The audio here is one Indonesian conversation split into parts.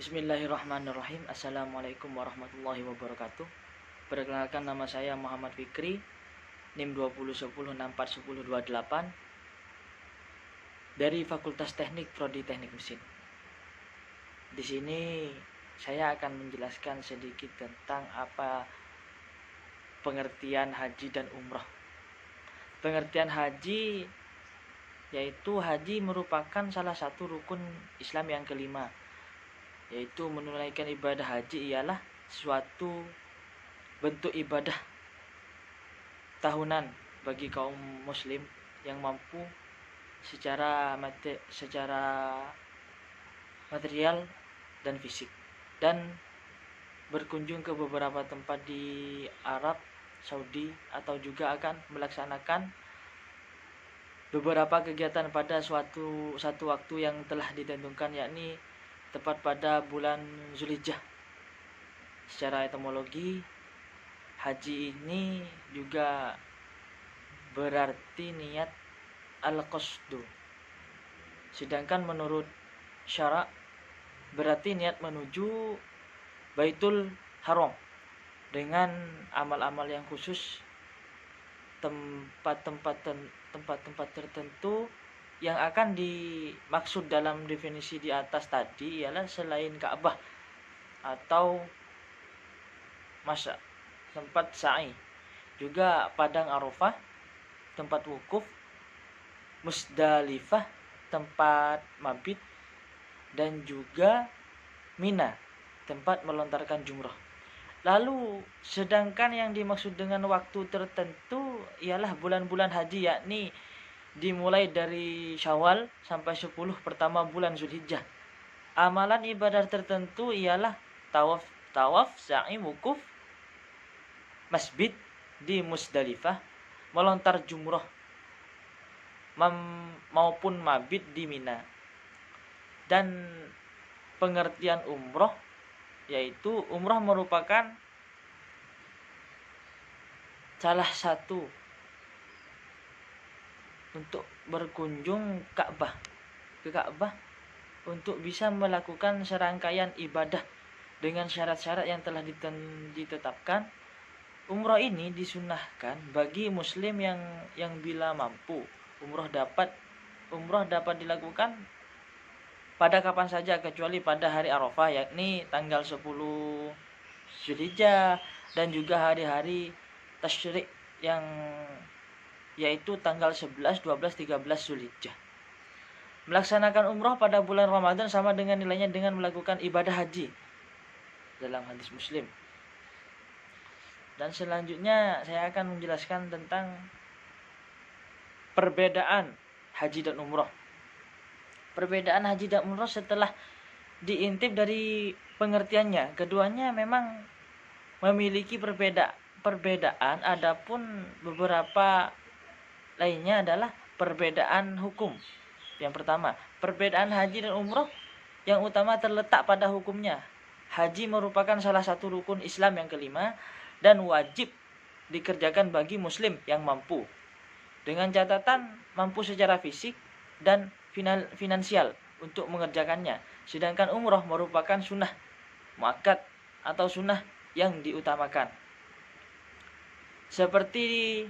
Bismillahirrahmanirrahim. Assalamualaikum warahmatullahi wabarakatuh. Perkenalkan, nama saya Muhammad Fikri, NIM 2010641028 dari Fakultas Teknik Prodi Teknik Mesin. Di sini saya akan menjelaskan sedikit tentang apa pengertian haji dan umrah. Pengertian haji yaitu haji merupakan salah satu rukun Islam yang kelima, yaitu menunaikan ibadah haji ialah suatu bentuk ibadah tahunan bagi kaum muslim yang mampu secara material dan fisik, dan berkunjung ke beberapa tempat di Arab Saudi, atau juga akan melaksanakan beberapa kegiatan pada satu waktu yang telah ditentukan, yakni tepat pada bulan Zulhijjah. Secara etimologi, haji ini juga berarti niat al-qasdu. Sedangkan menurut syara berarti niat menuju Baitul Haram dengan amal-amal yang khusus, tempat-tempat tertentu yang akan dimaksud dalam definisi di atas tadi ialah selain Ka'bah atau tempat sa'i, juga padang Arafah, tempat wukuf, Musdalifah, tempat mabit, dan juga Mina, tempat melontarkan jumrah. Lalu sedangkan yang dimaksud dengan waktu tertentu ialah bulan-bulan haji, yakni dimulai dari Syawal sampai 10 pertama bulan Zulhijjah. Amalan ibadah tertentu ialah tawaf, sa'i, wukuf, masbid di Musdalifah, melontar jumrah maupun mabit di Mina. Dan pengertian umroh yaitu umroh merupakan salah satu untuk berkunjung ke Ka'bah untuk bisa melakukan serangkaian ibadah dengan syarat-syarat yang telah ditetapkan. Umroh ini disunahkan bagi muslim yang bila mampu. Umroh dapat dilakukan pada kapan saja kecuali pada hari Arafah, yakni tanggal 10 Zulhijjah, dan juga hari-hari tasyrik yang yaitu tanggal 11, 12, 13 Zulhijjah. Melaksanakan umrah pada bulan Ramadan sama dengan nilainya dengan melakukan ibadah haji dalam hadis Muslim. Dan selanjutnya saya akan menjelaskan tentang perbedaan haji dan umrah. Perbedaan haji dan umrah setelah diintip dari pengertiannya, keduanya memang memiliki perbedaan, adapun beberapa lainnya adalah perbedaan hukum. Yang pertama, perbedaan haji dan umrah yang utama terletak pada hukumnya. Haji merupakan salah satu rukun Islam yang kelima dan wajib dikerjakan bagi muslim yang mampu, dengan catatan mampu secara fisik dan finansial untuk mengerjakannya. Sedangkan umrah merupakan sunnah muakkad atau sunnah yang diutamakan, seperti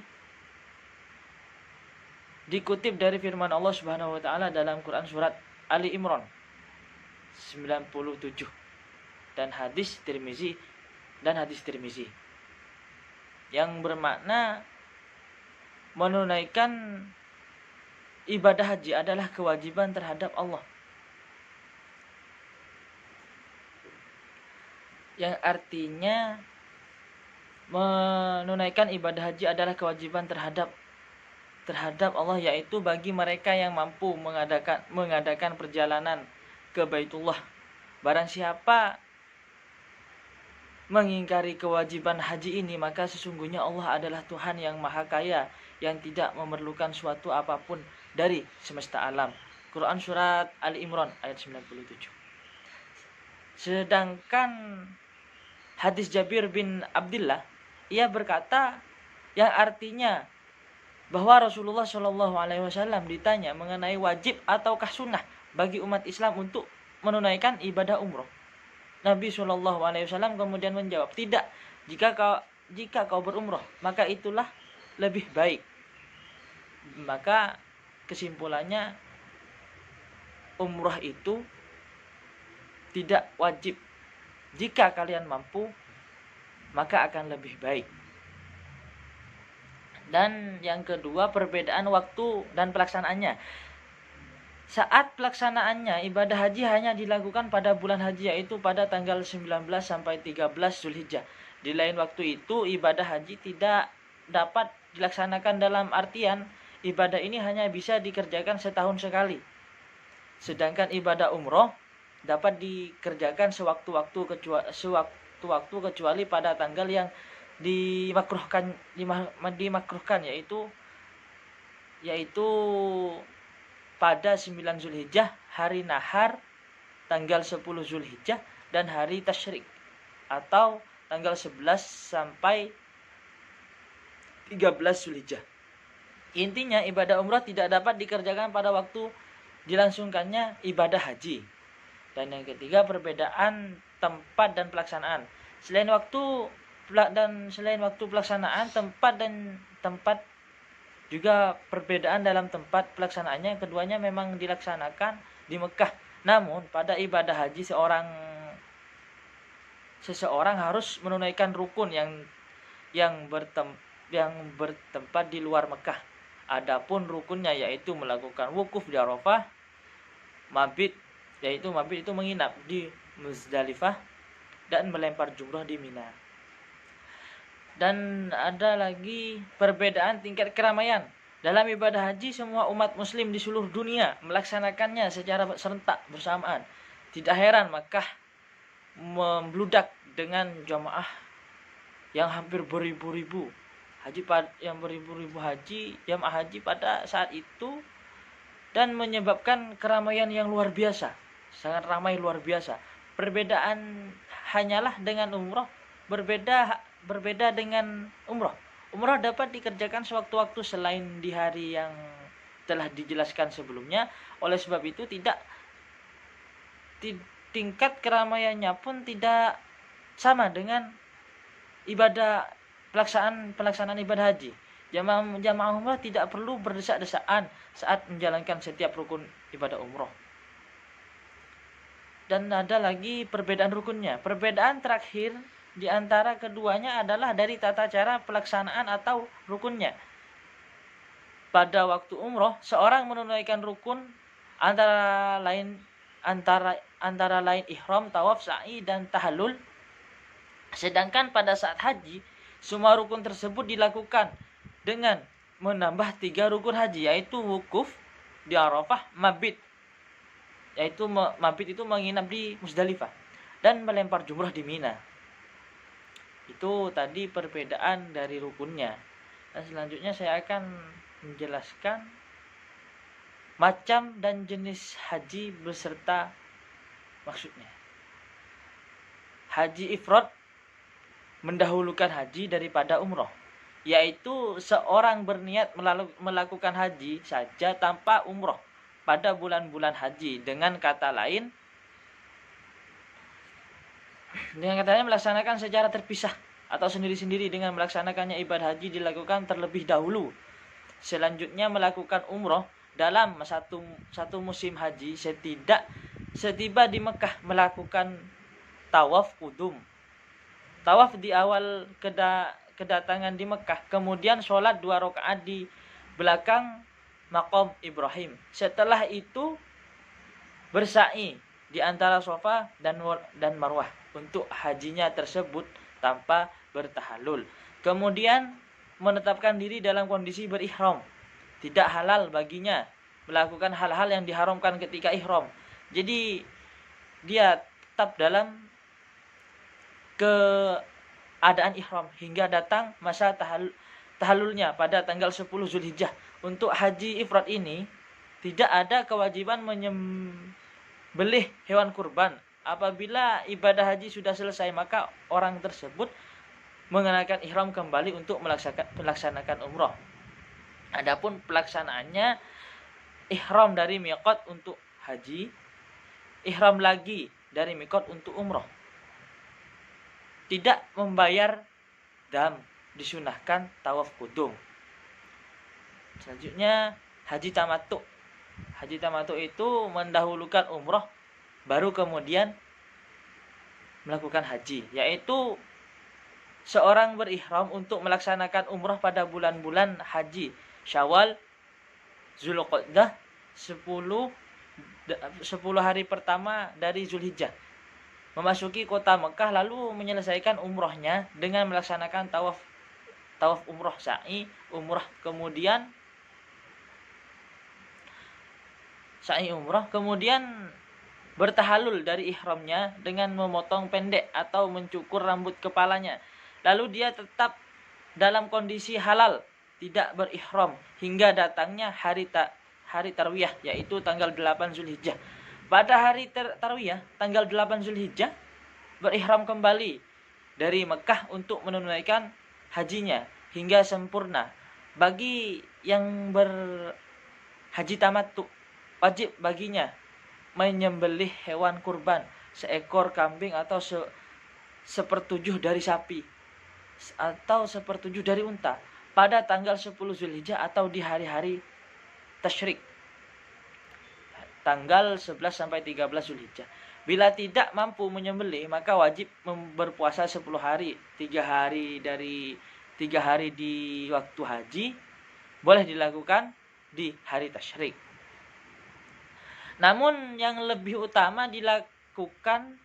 dikutip dari firman Allah Subhanahu wa taala dalam Quran surat Ali Imran 97 dan hadis Tirmizi yang bermakna menunaikan ibadah haji adalah kewajiban terhadap Allah, yang artinya menunaikan ibadah haji adalah kewajiban terhadap Allah, yaitu bagi mereka yang mampu mengadakan perjalanan ke Baitullah. Barang siapa mengingkari kewajiban haji ini, maka sesungguhnya Allah adalah Tuhan yang maha kaya, yang tidak memerlukan suatu apapun dari semesta alam. Quran surat Ali Imran ayat 97. Sedangkan hadis Jabir bin Abdullah, ia berkata, yang artinya bahwa Rasulullah Shallallahu Alaihi Wasallam ditanya mengenai wajib ataukah sunnah bagi umat Islam untuk menunaikan ibadah umroh. Nabi SAW kemudian menjawab, tidak, jika kau berumrah, maka itulah lebih baik. Maka kesimpulannya, umrah itu tidak wajib. Jika kalian mampu, maka akan lebih baik. Dan yang kedua, perbedaan waktu dan pelaksanaannya. Saat pelaksanaannya, ibadah haji hanya dilakukan pada bulan haji, yaitu pada tanggal 19 sampai 13 Zulhijjah. Di lain waktu itu, ibadah haji tidak dapat dilaksanakan, dalam artian ibadah ini hanya bisa dikerjakan setahun sekali. Sedangkan ibadah umroh dapat dikerjakan sewaktu-waktu kecuali pada tanggal yang dimakruhkan, yaitu pada 9 Zulhijjah, hari nahar, tanggal 10 Zulhijjah, dan hari tasyrik, atau tanggal 11 sampai 13 Zulhijjah. Intinya, ibadah umrah tidak dapat dikerjakan pada waktu dilangsungkannya ibadah haji. Dan yang ketiga, perbedaan tempat dan pelaksanaan. Selain waktu pelaksanaan, tempat juga perbedaan dalam tempat pelaksanaannya. Keduanya memang dilaksanakan di Mekah. Namun pada ibadah haji seseorang harus menunaikan rukun yang bertempat di luar Mekah. Adapun rukunnya yaitu melakukan wukuf di Arafah, mabit itu menginap di Muzdalifah, dan melempar jumrah di Mina. Dan ada lagi perbedaan tingkat keramaian. Dalam ibadah haji, semua umat muslim di seluruh dunia melaksanakannya secara serentak bersamaan. Tidak heran Makkah membludak dengan jamaah yang hampir beribu-ribu jamaah haji pada saat itu, dan menyebabkan keramaian yang luar biasa, sangat ramai luar biasa. Perbedaan hanyalah dengan umroh, berbeda dengan umroh. Umroh dapat dikerjakan sewaktu-waktu selain di hari yang telah dijelaskan sebelumnya. Oleh sebab itu tingkat keramaiannya pun tidak sama dengan pelaksanaan ibadah haji. Jamaah umroh tidak perlu berdesak-desakan saat menjalankan setiap rukun ibadah umroh. Dan ada lagi perbedaan rukunnya. Perbedaan terakhir di antara keduanya adalah dari tata cara pelaksanaan atau rukunnya. Pada waktu umroh, seorang menunaikan rukun antara lain ihram, tawaf, sa'i, dan tahallul. Sedangkan pada saat haji, semua rukun tersebut dilakukan dengan menambah 3 rukun haji, yaitu wukuf di Arafah, mabit itu menginap di Muzdalifah, dan melempar jumrah di Mina. Itu tadi perbedaan dari rukunnya. Dan selanjutnya saya akan menjelaskan macam dan jenis haji beserta maksudnya. Haji ifrad mendahulukan haji daripada umroh, yaitu seorang berniat melakukan haji saja tanpa umroh pada bulan-bulan haji. Dengan kata lain, melaksanakan secara terpisah atau sendiri-sendiri. Dengan melaksanakannya ibadah haji dilakukan terlebih dahulu. Selanjutnya melakukan umroh dalam satu musim haji. Setiba di Mekah melakukan tawaf kudum, tawaf di awal kedatangan di Mekah. Kemudian sholat 2 rakaat di belakang maqam Ibrahim. Setelah itu bersa'i di antara Safa dan Marwah untuk hajinya tersebut tanpa bertahallul. Kemudian menetapkan diri dalam kondisi berihram. Tidak halal baginya melakukan hal-hal yang diharamkan ketika ihram. Jadi dia tetap dalam keadaan ihram hingga datang masa tahallulnya pada tanggal 10 Zulhijjah. Untuk haji ifrad ini tidak ada kewajiban menyembelih hewan kurban. Apabila ibadah haji sudah selesai, maka orang tersebut mengenakan ihram kembali untuk melaksanakan umroh. Adapun pelaksanaannya, ihram dari miqat untuk haji, ihram lagi dari miqat untuk umroh. tidak membayar dam, disunahkan tawaf kudum. Selanjutnya haji tamattu. Haji tamattu itu mendahulukan umroh baru kemudian melakukan haji, yaitu seorang berihram untuk melaksanakan umroh pada bulan-bulan haji Syawal, Zulqa'dah, 10 hari pertama dari Zulhijjah, memasuki kota Mekah lalu menyelesaikan umrohnya dengan melaksanakan tawaf umroh, sa'i umroh, kemudian bertahalul dari ihramnya dengan memotong pendek atau mencukur rambut kepalanya. Lalu dia tetap dalam kondisi halal, tidak berihram hingga datangnya hari tarwiyah, yaitu tanggal 8 Zulhijjah. Pada hari tarwiyah tanggal 8 Zulhijjah berihram kembali dari Mekah untuk menunaikan hajinya hingga sempurna. Bagi yang berhaji tamattu, wajib baginya menyembelih hewan kurban, seekor kambing atau sepertujuh dari sapi atau sepertujuh dari unta pada tanggal 10 Zulhijjah atau di hari-hari tasyrik, tanggal 11 sampai 13 Zulhijjah. Bila tidak mampu menyembelih, maka wajib berpuasa 10 hari, 3 hari di waktu haji, boleh dilakukan di hari tasyrik. Namun yang lebih utama dilakukan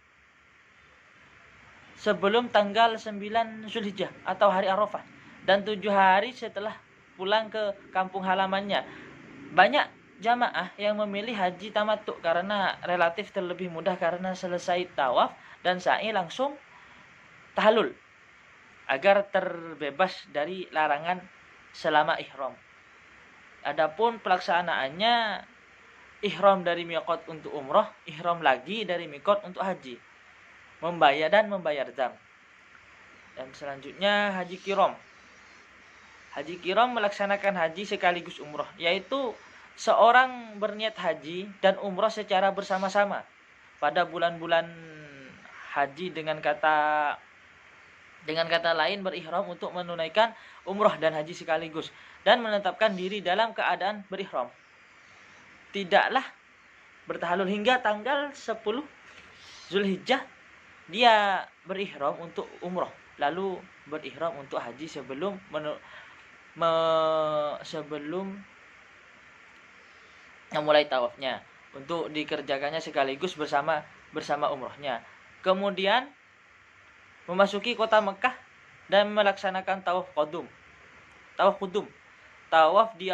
sebelum tanggal 9 Zulhijjah atau hari Arafah dan 7 hari setelah pulang ke kampung halamannya. Banyak jamaah yang memilih haji tamattu karena relatif terlebih mudah, karena selesai tawaf dan sa'i langsung tahalul agar terbebas dari larangan selama ihram. Adapun pelaksanaannya, ihram dari miqat untuk umroh, ihram lagi dari miqat untuk haji, membayar dam. Dan selanjutnya haji kiram. Haji kiram melaksanakan haji sekaligus umroh, yaitu seorang berniat haji dan umroh secara bersama-sama pada bulan-bulan haji, dengan kata lain berihram untuk menunaikan umroh dan haji sekaligus dan menetapkan diri dalam keadaan berihram. Tidaklah bertahalul hingga tanggal 10 Zulhijjah dia berihram untuk umroh, lalu berihram untuk haji sebelum memulai tawafnya, untuk dikerjakannya sekaligus bersama umrohnya. Kemudian memasuki kota Mekah dan melaksanakan tawaf qudum. Tawaf di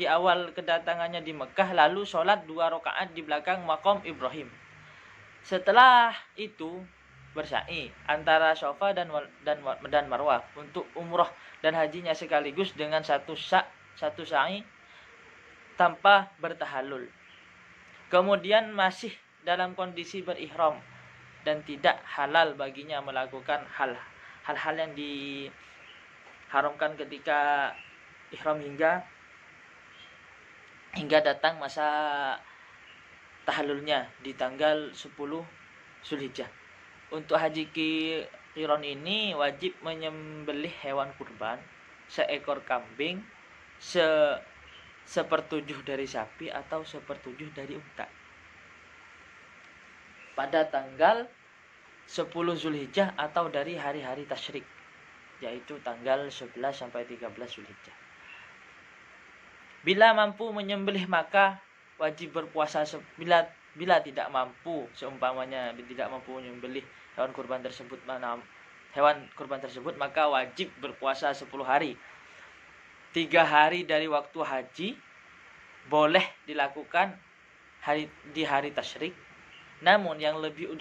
awal kedatangannya di Mekah, lalu sholat 2 rakaat di belakang maqam Ibrahim. Setelah itu bersa'i antara Safa dan Marwah untuk umroh dan hajinya sekaligus dengan satu sa'i tanpa bertahalul. Kemudian masih dalam kondisi berihram dan tidak halal baginya melakukan hal-hal yang diharamkan ketika ihram hingga datang masa tahallulnya di tanggal 10 Zulhijjah. Untuk haji qiron ini wajib menyembelih hewan kurban, seekor kambing, sepertujuh dari sapi atau sepertujuh dari unta pada tanggal 10 Zulhijjah atau dari hari-hari tasyrik, yaitu tanggal 11 sampai 13 Zulhijjah. Bila mampu menyembelih maka wajib berpuasa. Bila tidak mampu, seumpamanya tidak mampu menyembelih hewan kurban tersebut, maka wajib berpuasa 10 hari. 3 hari dari waktu haji boleh dilakukan di hari tasyrik, namun yang lebih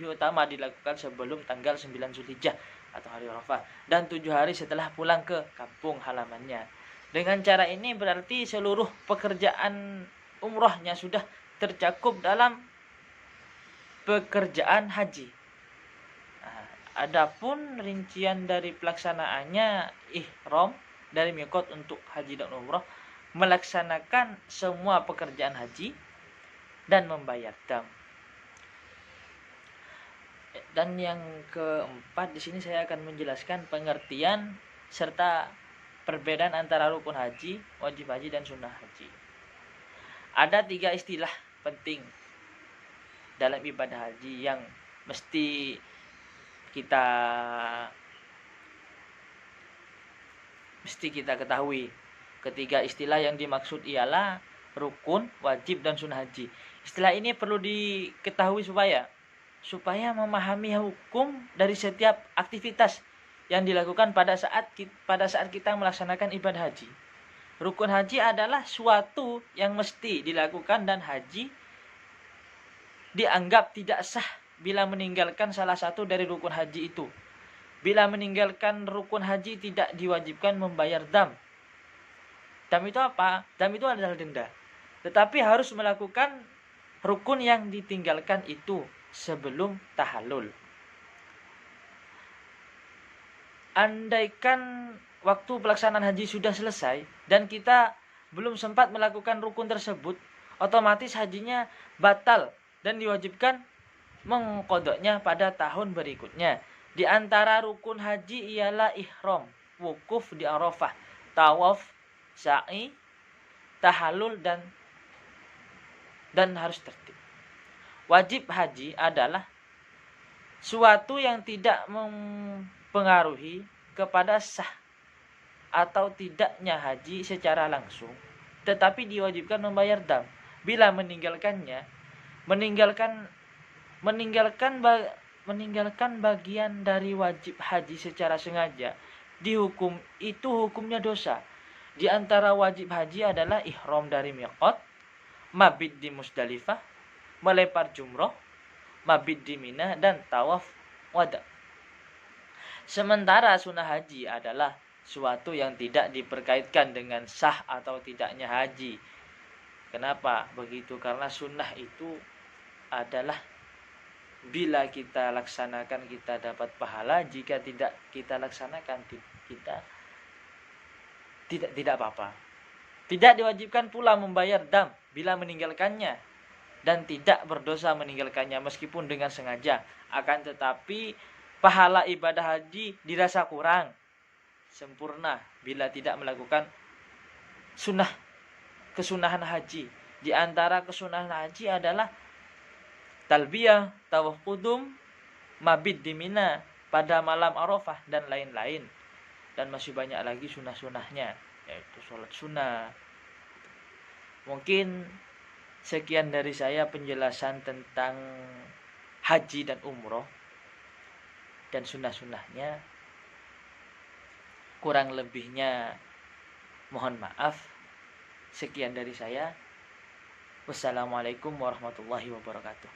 utama dilakukan sebelum tanggal 9 Zulhijjah atau hari Arafah dan 7 hari setelah pulang ke kampung halamannya. Dengan cara ini berarti seluruh pekerjaan umrohnya sudah tercakup dalam pekerjaan haji. Adapun rincian dari pelaksanaannya, ihram dari miqat untuk haji dan umroh, melaksanakan semua pekerjaan haji dan membayar dam. Dan yang keempat, di sini saya akan menjelaskan pengertian serta perbedaan antara rukun haji, wajib haji, dan sunnah haji. Ada 3 istilah penting dalam ibadah haji yang mesti kita ketahui. Ketiga istilah yang dimaksud ialah rukun, wajib, dan sunnah haji. Istilah ini perlu diketahui supaya memahami hukum dari setiap aktivitas yang dilakukan pada saat kita melaksanakan ibadah haji. Rukun haji adalah suatu yang mesti dilakukan dan haji dianggap tidak sah bila meninggalkan salah satu dari rukun haji itu. Bila meninggalkan rukun haji tidak diwajibkan membayar dam. Dam itu apa? Dam itu adalah denda. Tetapi harus melakukan rukun yang ditinggalkan itu sebelum tahallul. Andaikan waktu pelaksanaan haji sudah selesai dan kita belum sempat melakukan rukun tersebut, otomatis hajinya batal dan diwajibkan mengqadanya pada tahun berikutnya. Di antara rukun haji ialah ihram, wukuf di Arafah, tawaf, sa'i, tahallul dan harus tertib. Wajib haji adalah suatu yang tidak mempengaruhi kepada sah atau tidaknya haji secara langsung, tetapi diwajibkan membayar dam. Bila meninggalkan bagian dari wajib haji secara sengaja, hukumnya dosa. Di antara wajib haji adalah ihram dari miqat, mabit di Musdalifah, melempar jumroh, mabit di Mina, dan tawaf wada. Sementara sunnah haji adalah suatu yang tidak diperkaitkan dengan sah atau tidaknya haji. Kenapa begitu? Karena sunnah itu adalah bila kita laksanakan kita dapat pahala, jika tidak kita laksanakan kita tidak apa-apa. Tidak diwajibkan pula membayar dam bila meninggalkannya, dan tidak berdosa meninggalkannya meskipun dengan sengaja. Akan tetapi pahala ibadah haji dirasa kurang sempurna bila tidak melakukan kesunahan haji. Di antara kesunahan haji adalah talbiyah, tawaf qudum, mabit di Mina pada malam Arafah, dan lain-lain. Dan masih banyak lagi sunnah-sunnahnya, yaitu sholat sunnah. Mungkin sekian dari saya penjelasan tentang haji dan umroh dan sunnah-sunnahnya. Kurang lebihnya mohon maaf. Sekian dari saya. Wassalamualaikum warahmatullahi wabarakatuh.